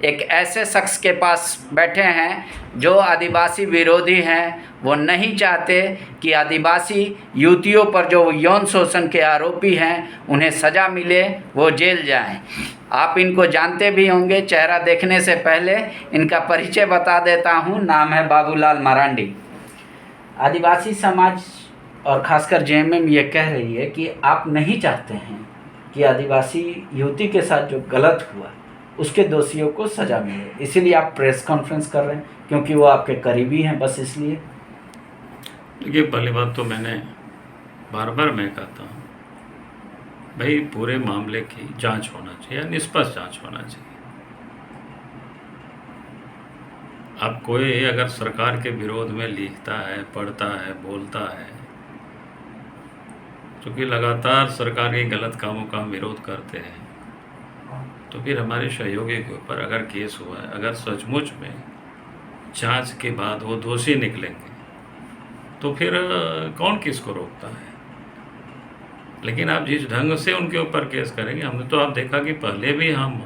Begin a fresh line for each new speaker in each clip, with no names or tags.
एक ऐसे शख्स के पास बैठे हैं जो आदिवासी विरोधी हैं। वो नहीं चाहते कि आदिवासी युवतियों पर जो यौन शोषण के आरोपी हैं उन्हें सज़ा मिले, वो जेल जाएं। आप इनको जानते भी होंगे। चेहरा देखने से पहले इनका परिचय बता देता हूं। नाम है बाबूलाल मरांडी। आदिवासी समाज और खासकर जेएमएम ये कह रही है कि आप नहीं चाहते हैं कि आदिवासी युवती के साथ जो गलत हुआ उसके दोषियों को सज़ा मिले, इसीलिए आप प्रेस कॉन्फ्रेंस कर रहे हैं, क्योंकि वो आपके करीबी हैं, बस इसलिए।
देखिए, पहली बात तो मैंने बार बार मैं कहता हूँ भाई, पूरे मामले की जांच होना चाहिए, निष्पक्ष जांच होना चाहिए। अब कोई अगर सरकार के विरोध में लिखता है, पढ़ता है, बोलता है, चूँकि लगातार सरकार के गलत कामों का हम विरोध करते हैं, तो फिर हमारे सहयोगी के ऊपर अगर केस हुआ है, अगर सचमुच में जांच के बाद वो दोषी निकलेंगे तो फिर कौन किसको रोकता है। लेकिन आप जिस ढंग से उनके ऊपर केस करेंगे, हमने तो आप देखा कि पहले भी हम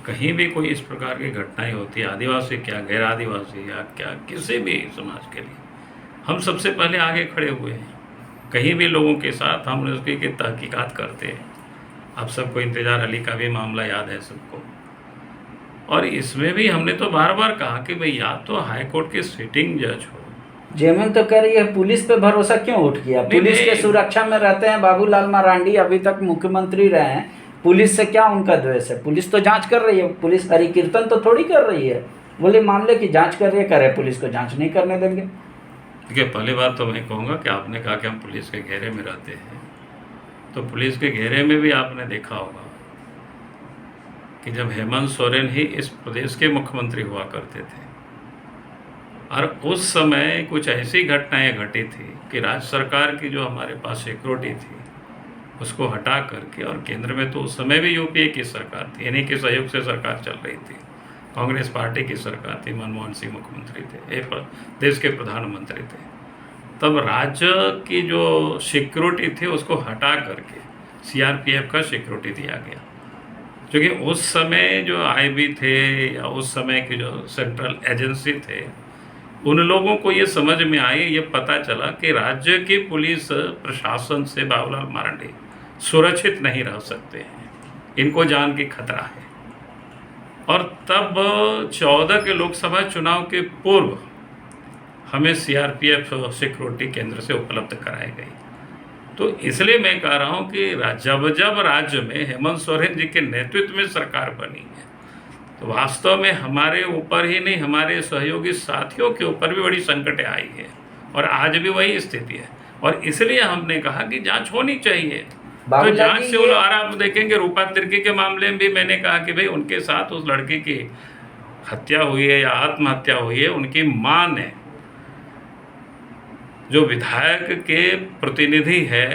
कहीं भी कोई इस प्रकार की घटनाएं होती है, आदिवासी क्या, गैर आदिवासी या क्या, किसी भी समाज के लिए हम सबसे पहले आगे खड़े हुए हैं। कहीं भी लोगों के साथ हमने उसकी तहकीकात करते हैं। आप सबको इंतजार अली का भी मामला याद है सबको, और इसमें भी हमने तो बार बार कहा कि भाई या तो हाई कोर्ट के सिटिंग जज हो।
जेएमएम तो कह रही है पुलिस पे भरोसा क्यों उठ गया? पुलिस के सुरक्षा में रहते हैं बाबूलाल मरांडी, अभी तक मुख्यमंत्री रहे हैं। पुलिस से क्या उनका द्वेष है? पुलिस तो जांच कर रही है। पुलिस हरि कीर्तन तो थोड़ी कर रही है। बोले मामले की जांच कर रही है, करे पुलिस को जांच नहीं करने देंगे।
देखिए, पहली बात तो मैं कहूँगा कि आपने कहा कि हम पुलिस के घेरे में रहते हैं, तो पुलिस के घेरे में भी आपने देखा होगा कि जब हेमंत सोरेन ही इस प्रदेश के मुख्यमंत्री हुआ करते थे और उस समय कुछ ऐसी घटनाएं घटी थी कि राज्य सरकार की जो हमारे पास सिक्योरिटी थी उसको हटा करके, और केंद्र में तो उस समय भी यूपीए की सरकार थी, इन्हीं के सहयोग से सरकार चल रही थी, कांग्रेस पार्टी की सरकार थी, मनमोहन सिंह मुख्यमंत्री थे, देश के प्रधानमंत्री थे। तब राज्य की जो सिक्योरिटी थी उसको हटा करके सीआरपीएफ का सिक्योरिटी दिया गया, क्योंकि उस समय जो आईबी थे या उस समय के जो सेंट्रल एजेंसी थे, उन लोगों को ये समझ में आई, ये पता चला कि राज्य की पुलिस प्रशासन से बाबूलाल मरांडी सुरक्षित नहीं रह सकते हैं, इनको जान की खतरा है। और तब 14 के लोकसभा चुनाव के पूर्व हमें सीआरपीएफ सिक्योरिटी केंद्र से उपलब्ध कराई गई। तो इसलिए मैं कह रहा हूं कि जब राज्य में हेमंत सोरेन जी के नेतृत्व में सरकार बनी है, तो वास्तव में हमारे ऊपर ही नहीं, हमारे सहयोगी साथियों के ऊपर भी बड़ी संकटें आई है, और आज भी वही स्थिति है। और इसलिए हमने कहा कि जांच होनी चाहिए। तो जांच से और आप देखेंगे रूपा तिर्की के मामले में भी मैंने कहा कि भाई उनके साथ उस लड़की की हत्या हुई है या आत्महत्या हुई है, उनकी माँ ने, जो विधायक के प्रतिनिधि है,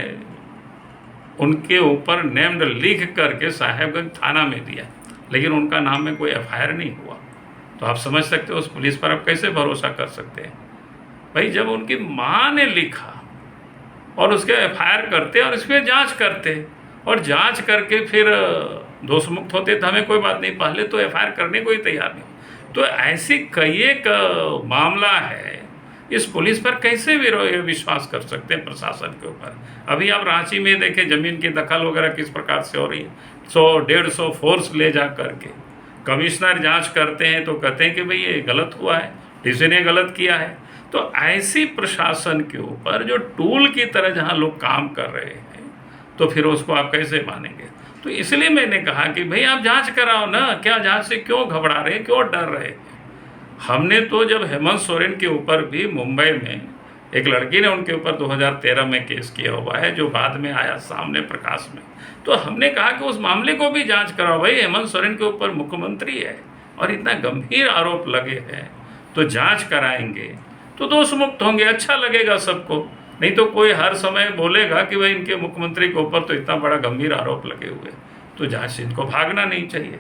उनके ऊपर नेम्ड लिख करके साहेबगंज थाना में दिया, लेकिन उनका नाम में कोई एफआईआर नहीं हुआ। तो आप समझ सकते हो उस पुलिस पर आप कैसे भरोसा कर सकते हैं भाई? जब उनकी माँ ने लिखा और उसके एफआईआर करते और इस पर जाँच करते और जांच करके फिर दोष मुक्त होते तो हमें कोई बात नहीं, पहले तो एफआईआर करने को ही तैयार नहीं। तो ऐसी कई एक मामला है, इस पुलिस पर कैसे विश्वास कर सकते हैं प्रशासन के ऊपर? अभी आप रांची में देखें ज़मीन की दखल वगैरह किस प्रकार से हो रही है। 100-150 फोर्स ले जा करके कमिश्नर जांच करते हैं तो कहते हैं कि भाई ये गलत हुआ है, डीसी ने गलत किया है। तो ऐसी प्रशासन के ऊपर जो टूल की तरह जहां लोग काम कर रहे हैं, तो फिर उसको आप कैसे मानेंगे? तो इसलिए मैंने कहा कि भाई आप जांच कराओ ना, क्या जांच से क्यों घबरा रहे, क्यों डर रहे? हमने तो जब हेमंत सोरेन के ऊपर भी मुंबई में एक लड़की ने उनके ऊपर 2013 में केस किया हुआ है, जो बाद में आया सामने प्रकाश में, तो हमने कहा कि उस मामले को भी जांच कराओ भाई। हेमंत सोरेन के ऊपर मुख्यमंत्री है और इतना गंभीर आरोप लगे हैं, तो जांच कराएंगे तो दोष मुक्त होंगे, अच्छा लगेगा सबको। नहीं तो कोई हर समय बोलेगा कि भाई इनके मुख्यमंत्री के ऊपर तो इतना बड़ा गंभीर आरोप लगे हुए, तो जांच से इनको भागना नहीं चाहिए,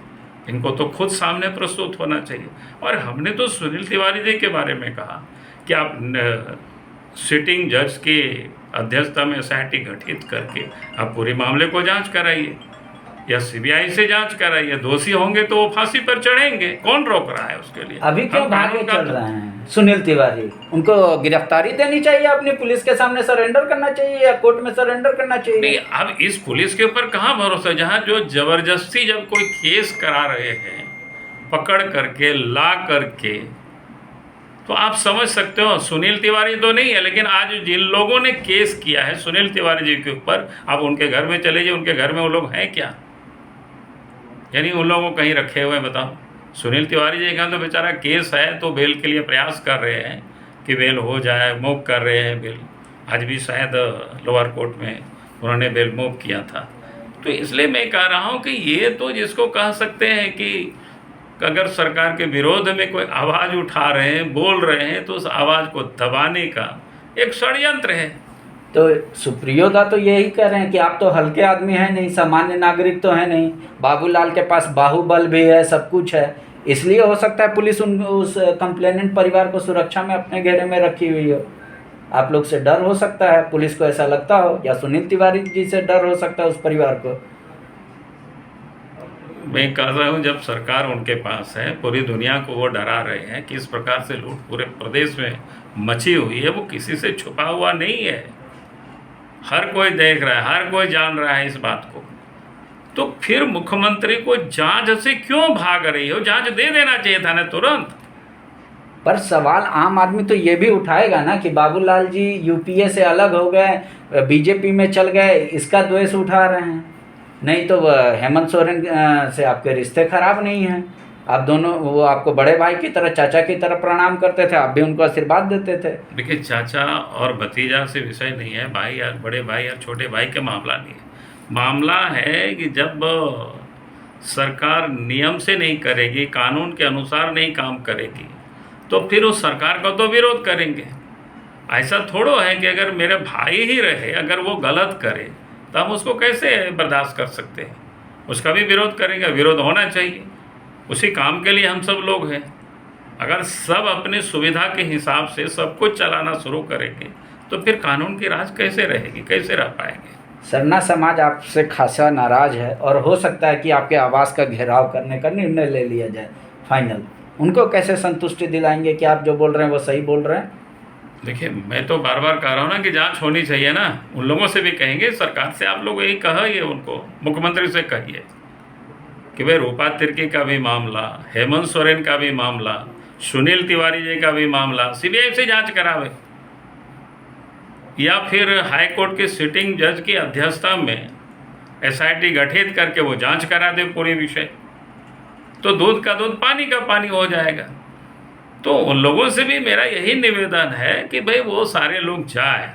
इनको तो खुद सामने प्रस्तुत होना चाहिए। और हमने तो सुनील तिवारी जी के बारे में कहा कि आप सिटिंग जज की अध्यक्षता में एसआईटी गठित करके आप पूरे मामले को जांच कराइए। या सीबीआई से जांच कराइए, दोषी होंगे तो वो फांसी पर चढ़ेंगे, कौन रोक रहा है उसके लिए?
अभी क्यों
हम
भागे
कानून का
चल रहे हैं सुनील तिवारी? उनको गिरफ्तारी देनी चाहिए, अपनी पुलिस के सामने सरेंडर करना चाहिए या कोर्ट में सरेंडर करना
नहीं,
चाहिए।
अब इस पुलिस के ऊपर कहाँ भरोसा, जहाँ जो जबरदस्ती जब कोई केस करा रहे हैं पकड़ करके ला करके, तो आप समझ सकते हो। सुनील तिवारी तो नहीं है, लेकिन आज जिन लोगों ने केस किया है सुनील तिवारी जी के ऊपर, आप उनके घर में चले जाइए, उनके घर में वो लोग हैं क्या? यानी उन लोगों को कहीं रखे हुए हैं, बताओ। सुनील तिवारी जी का तो बेचारा केस है, तो बेल के लिए प्रयास कर रहे हैं कि बेल हो जाए, मूव कर रहे हैं बेल। आज भी शायद लोअर कोर्ट में उन्होंने बेल मूव किया था। तो इसलिए मैं कह रहा हूँ कि ये तो जिसको कह सकते हैं कि अगर सरकार के विरोध में कोई आवाज़ उठा रहे हैं, बोल रहे हैं, तो उस आवाज़ को दबाने का एक षड्यंत्र है।
तो सुप्रियोदा तो यही कह रहे हैं कि आप तो हल्के आदमी हैं नहीं, सामान्य नागरिक तो है नहीं, बाबूलाल के पास बाहुबल भी है, सब कुछ है, इसलिए हो सकता है पुलिस उस कंप्लेनेंट परिवार को सुरक्षा में अपने घेरे में रखी हुई हो। आप लोग से डर हो सकता है, पुलिस को ऐसा लगता हो, या सुनील तिवारी जी से डर हो सकता है उस परिवार को।
मैं कह रहा हूँ, जब सरकार उनके पास है, पूरी दुनिया को वो डरा रहे हैं कि इस प्रकार से लूट पूरे प्रदेश में मची हुई है, वो किसी से छुपा हुआ नहीं है, हर कोई देख रहा है, हर कोई जान रहा है इस बात को। तो फिर मुख्यमंत्री को जांच से क्यों भाग रही हो? जांच दे देना चाहिए था ना तुरंत।
पर सवाल आम आदमी तो ये भी उठाएगा ना कि बाबूलाल जी यूपीए से अलग हो गए, बीजेपी में चल गए, इसका द्वेष उठा रहे हैं। नहीं तो हेमंत सोरेन से आपके रिश्ते खराब नहीं हैं, आप दोनों, वो आपको बड़े भाई की तरह, चाचा की तरह प्रणाम करते थे, आप भी उनको आशीर्वाद देते थे।
देखिए, चाचा और भतीजा से विषय नहीं है, भाई या बड़े भाई या छोटे भाई का मामला नहीं है। मामला है कि जब सरकार नियम से नहीं करेगी, कानून के अनुसार नहीं काम करेगी, तो फिर उस सरकार का तो विरोध करेंगे। ऐसा थोड़ो है कि अगर मेरे भाई ही रहे, अगर वो गलत करे तो हम उसको कैसे बर्दाश्त कर सकते हैं? उसका भी विरोध करेंगे, विरोध होना चाहिए, उसी काम के लिए हम सब लोग हैं। अगर सब अपनी सुविधा के हिसाब से सब कुछ चलाना शुरू करेंगे तो फिर कानून की राज कैसे रहेगी, कैसे रह पाएंगे?
सरना समाज आपसे खासा नाराज है और हो सकता है कि आपके आवास का घेराव करने का निर्णय ले लिया जाए फाइनल। उनको कैसे संतुष्टि दिलाएंगे कि आप जो बोल रहे हैं वो सही बोल रहे हैं?
देखिए, मैं तो बार बार कह रहा हूँ ना कि जांच होनी चाहिए ना। उन लोगों से भी कहेंगे, सरकार से आप लोग यही कहिए, उनको मुख्यमंत्री से कहिए कि भाई रूपा तिर्की का भी मामला, हेमंत सोरेन का भी मामला, सुनील तिवारी जी का भी मामला सीबीआई से जांच करावे, या फिर हाई कोर्ट के सिटिंग जज की अध्यक्षता में एसआईटी गठित करके वो जांच करा दे पूरी विषय, तो दूध का दूध पानी का पानी हो जाएगा। तो उन लोगों से भी मेरा यही निवेदन है कि भाई वो सारे लोग जाए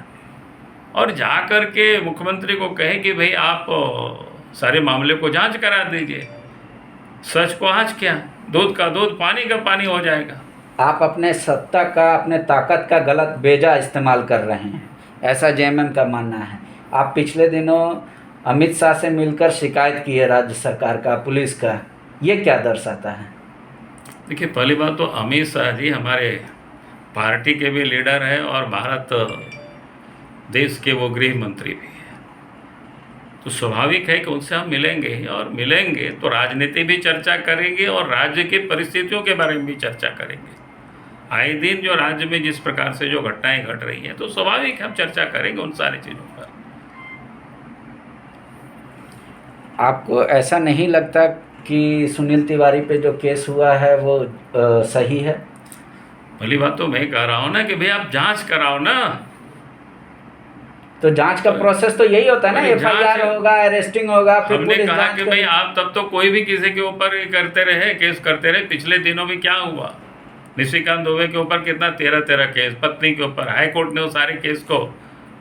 और जा कर के मुख्यमंत्री को कहे कि भाई आप सारे मामले को जांच करा दीजिए। सच को आज क्या, दूध का दूध पानी का पानी हो जाएगा।
आप अपने सत्ता का, अपने ताकत का गलत बेजा इस्तेमाल कर रहे हैं, ऐसा जेएमएम का मानना है। आप पिछले दिनों अमित शाह से मिलकर शिकायत की है राज्य सरकार का, पुलिस का, ये क्या दर्शाता है?
देखिए, पहली बात तो अमित शाह जी हमारे पार्टी के भी लीडर हैं और भारत देश के वो गृह मंत्री भी हैं, तो स्वाभाविक है कि उनसे हम मिलेंगे ही, और मिलेंगे तो राजनीति भी चर्चा करेंगे और राज्य की परिस्थितियों के बारे में भी चर्चा करेंगे। आए दिन जो राज्य में जिस प्रकार से जो घटनाएं घट रही हैं, तो स्वाभाविक हम चर्चा करेंगे उन सारी चीज़ों पर।
आपको ऐसा नहीं लगता कि सुनील तिवारी पे जो केस हुआ है वो सही है?
पहली बात तो मैं कह रहा हूँ ना कि भाई आप जांच कराओ ना।
तो जांच का प्रोसेस तो यही होता है ना, एफआईआर होगा, अरेस्टिंग होगा, फिर
हमने
पुलिस
कहा
जांच
कि
करेगी।
भाई आप तब तो कोई भी किसी के ऊपर करते रहे, केस करते रहे। पिछले दिनों में क्या हुआ, निशिकांत दुबे के ऊपर कितना 13 केस, पत्नी के ऊपर हाई कोर्ट ने वो सारे केस को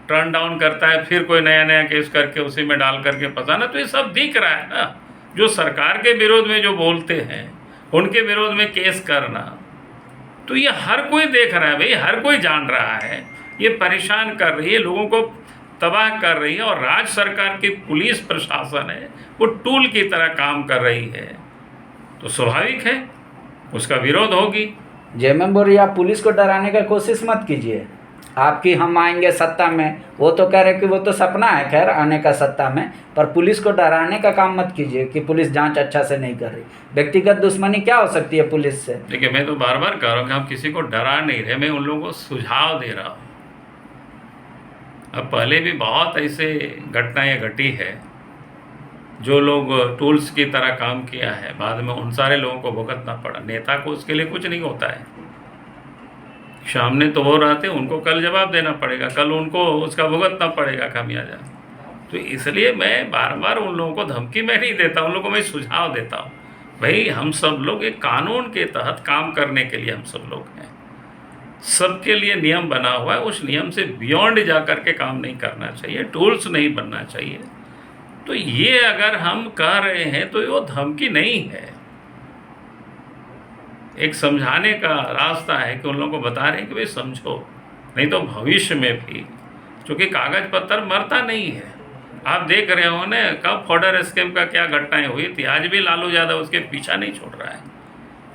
टर्न डाउन करता है, फिर कोई नया नया केस करके उसी में डाल करके फंसाना। तो ये सब दिख रहा है ना, जो सरकार के विरोध में जो बोलते हैं उनके विरोध में केस करना, तो ये हर कोई देख रहा है भाई, हर कोई जान रहा है। ये परेशान कर रही है, लोगों को तबाह कर रही है, और राज्य सरकार की पुलिस प्रशासन है वो टूल की तरह काम कर रही है, तो स्वाभाविक है उसका विरोध होगी।
जेएमएम बोल रही है आप पुलिस को डराने का कोशिश मत कीजिए। आपकी हम आएंगे सत्ता में, वो तो कह रहे कि वो तो सपना है खैर आने का सत्ता में, पर पुलिस को डराने का काम मत कीजिए कि पुलिस जांच अच्छा से नहीं कर रही। व्यक्तिगत दुश्मनी क्या हो सकती है पुलिस से?
देखिए, मैं तो बार बार कह रहा हूँ कि हम किसी को डरा नहीं रहे, मैं उन लोगों को सुझाव दे रहा हूँ। अब पहले भी बहुत ऐसे घटनाएं घटी है, जो लोग टूल्स की तरह काम किया है, बाद में उन सारे लोगों को भुगतना पड़ा। नेता को उसके लिए कुछ नहीं होता है, सामने तो वो रहते, उनको कल जवाब देना पड़ेगा, कल उनको उसका भुगतना पड़ेगा खामियाजा। तो इसलिए मैं बार बार उन लोगों को धमकी मैं नहीं देता, उन लोगों को मैं सुझाव देता हूँ। भाई, हम सब लोग एक कानून के तहत काम करने के लिए हम सब लोग हैं, सबके लिए नियम बना हुआ है, उस नियम से बियॉन्ड जा कर के काम नहीं करना चाहिए, टूल्स नहीं बनना चाहिए। तो ये अगर हम कह रहे हैं तो वो धमकी नहीं है, एक समझाने का रास्ता है कि उन लोगों को बता रहे हैं कि भाई समझो, नहीं तो भविष्य में भी, क्योंकि कागज पत्थर मरता नहीं है। आप देख रहे हो ना कब फॉर्डर स्कीम का क्या घटनाएं हुई थी, आज भी लालू यादव उसके पीछा नहीं छोड़ रहा है।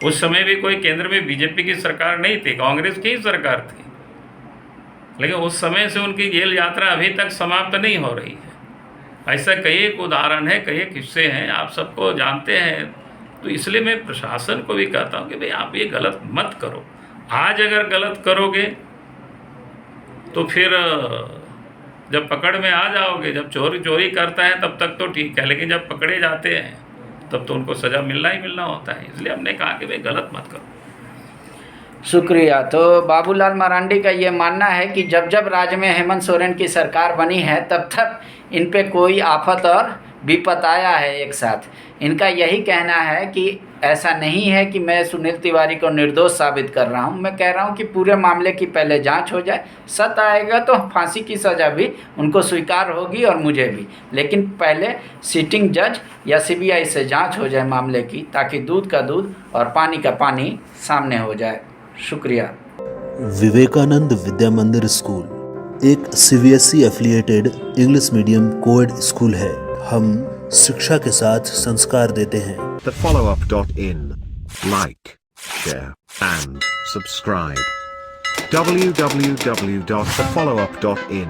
उस समय भी कोई केंद्र में बीजेपी की सरकार नहीं थी, कांग्रेस की ही सरकार थी, लेकिन उस समय से उनकी जेल यात्रा अभी तक समाप्त नहीं हो रही है। ऐसा कई एक उदाहरण है, कई एक किस्से हैं, आप सबको जानते हैं। तो इसलिए मैं प्रशासन को भी कहता हूँ कि भाई आप ये गलत मत करो। आज अगर गलत करोगे तो फिर जब पकड़ में आ जाओगे, जब चोरी करता है तब तक तो ठीक है, लेकिन जब पकड़े जाते हैं तब तो उनको सज़ा मिलना ही मिलना होता है। इसलिए हमने कहा कि भाई गलत मत करो।
शुक्रिया। तो बाबूलाल मरांडी का ये मानना है कि जब जब राज्य में हेमंत सोरेन की सरकार बनी है तब तक इन पे कोई आफत और विपत आया है एक साथ। इनका यही कहना है कि ऐसा नहीं है कि मैं सुनील तिवारी को निर्दोष साबित कर रहा हूं, मैं कह रहा हूं कि पूरे मामले की पहले जांच हो जाए, सत्य आएगा तो फांसी की सज़ा भी उनको स्वीकार होगी और मुझे भी, लेकिन पहले सिटिंग जज या सीबीआई से जांच हो जाए मामले की, ताकि दूध का दूध और पानी का पानी सामने हो जाए। शुक्रिया।
विवेकानंद विद्या मंदिर स्कूल एक CBSE affiliated English medium coed school है। हम शिक्षा के साथ संस्कार देते हैं।
thefollowup.in. Like, share and subscribe. www.thefollowup.in